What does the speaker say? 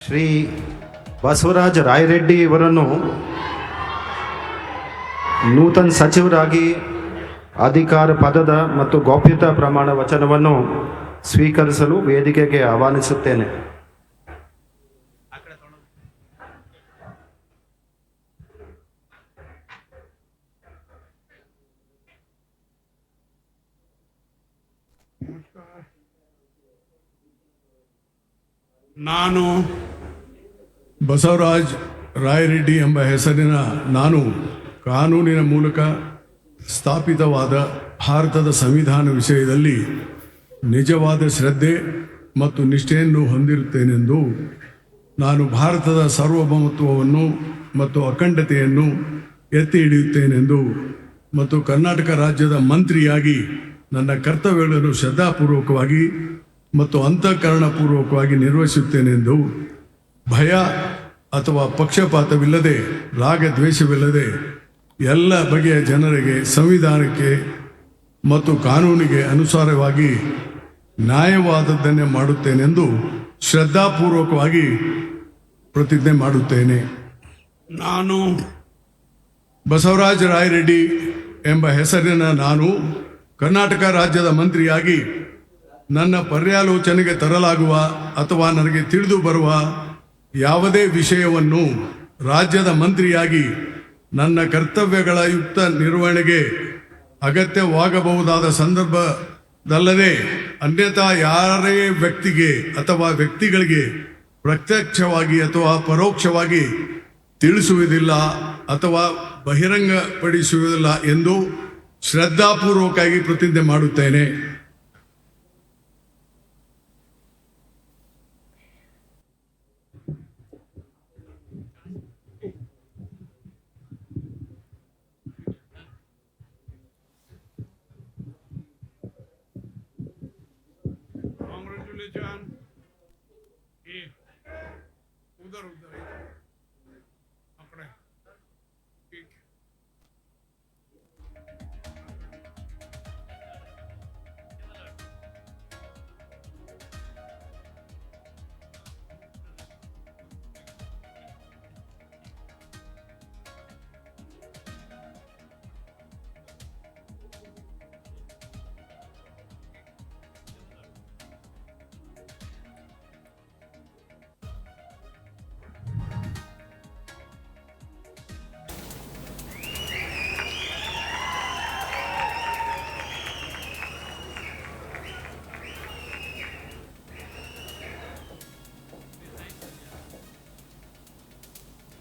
ಶ್ರೀ ಬಸವರಾಜ ರಾಯರೆಡ್ಡಿ ಇವರನ್ನು ನೂತನ ಸಚಿವರಾಗಿ ಅಧಿಕಾರ ಪದದ ಮತ್ತು ಗೌಪ್ಯತಾ ಪ್ರಮಾಣ ವಚನವನ್ನು ಸ್ವೀಕರಿಸಲು ವೇದಿಕೆಗೆ ಆಹ್ವಾನಿಸುತ್ತೇನೆ. ನಾನು ಬಸವರಾಜ್ ರಾಯರೆಡ್ಡಿ ಎಂಬ ಹೆಸರಿನ ನಾನು ಕಾನೂನಿನ ಮೂಲಕ ಸ್ಥಾಪಿತವಾದ ಭಾರತದ ಸಂವಿಧಾನ ವಿಷಯದಲ್ಲಿ ನಿಜವಾದ ಶ್ರದ್ಧೆ ಮತ್ತು ನಿಷ್ಠೆಯನ್ನು ಹೊಂದಿರುತ್ತೇನೆಂದು ನಾನು ಭಾರತದ ಸಾರ್ವಭೌಮತ್ವವನ್ನು ಮತ್ತು ಅಖಂಡತೆಯನ್ನು ಎತ್ತಿ ಹಿಡಿಯುತ್ತೇನೆಂದು ಮತ್ತು ಕರ್ನಾಟಕ ರಾಜ್ಯದ ಮಂತ್ರಿಯಾಗಿ ನನ್ನ ಕರ್ತವ್ಯಗಳನ್ನು ಶ್ರದ್ಧಾಪೂರ್ವಕವಾಗಿ ಮತ್ತು ಅಂತಃಕರಣಪೂರ್ವಕವಾಗಿ ನಿರ್ವಹಿಸುತ್ತೇನೆಂದು ಭಯ ಅಥವಾ ಪಕ್ಷಪಾತವಿಲ್ಲದೆ ರಾಗದ್ವೇಷವಿಲ್ಲದೆ ಎಲ್ಲ ಬಗೆಯ ಜನರಿಗೆ ಸಂವಿಧಾನಕ್ಕೆ ಮತ್ತು ಕಾನೂನಿಗೆ ಅನುಸಾರವಾಗಿ ನ್ಯಾಯವಾದದ್ದನ್ನೇ ಮಾಡುತ್ತೇನೆಂದು ಶ್ರದ್ಧಾಪೂರ್ವಕವಾಗಿ ಪ್ರತಿಜ್ಞೆ ಮಾಡುತ್ತೇನೆ. ನಾನು ಬಸವರಾಜ ರಾಯರೆಡ್ಡಿ ಎಂಬ ಹೆಸರಿನ ನಾನು ಕರ್ನಾಟಕ ರಾಜ್ಯದ ಮಂತ್ರಿಯಾಗಿ ನನ್ನ ಪರ್ಯಾಲೋಚನೆಗೆ ತರಲಾಗುವ ಅಥವಾ ನನಗೆ ತಿಳಿದು ಬರುವ ಯಾವುದೇ ವಿಷಯವನ್ನು ರಾಜ್ಯದ ಮಂತ್ರಿಯಾಗಿ ನನ್ನ ಕರ್ತವ್ಯಗಳ ಯುಕ್ತ ನಿರ್ವಹಣೆಗೆ ಅಗತ್ಯವಾಗಬಹುದಾದ ಸಂದರ್ಭದಲ್ಲದೆ ಅನ್ಯಥಾ ಯಾರೇ ವ್ಯಕ್ತಿಗೆ ಅಥವಾ ವ್ಯಕ್ತಿಗಳಿಗೆ ಪ್ರತ್ಯಕ್ಷವಾಗಿ ಅಥವಾ ಪರೋಕ್ಷವಾಗಿ ತಿಳಿಸುವುದಿಲ್ಲ ಅಥವಾ ಬಹಿರಂಗಪಡಿಸುವುದಿಲ್ಲ ಎಂದು ಶ್ರದ್ಧಾಪೂರ್ವಕವಾಗಿ ಪ್ರತಿಜ್ಞೆ ಮಾಡುತ್ತೇನೆ. Congratulations. उधर उधर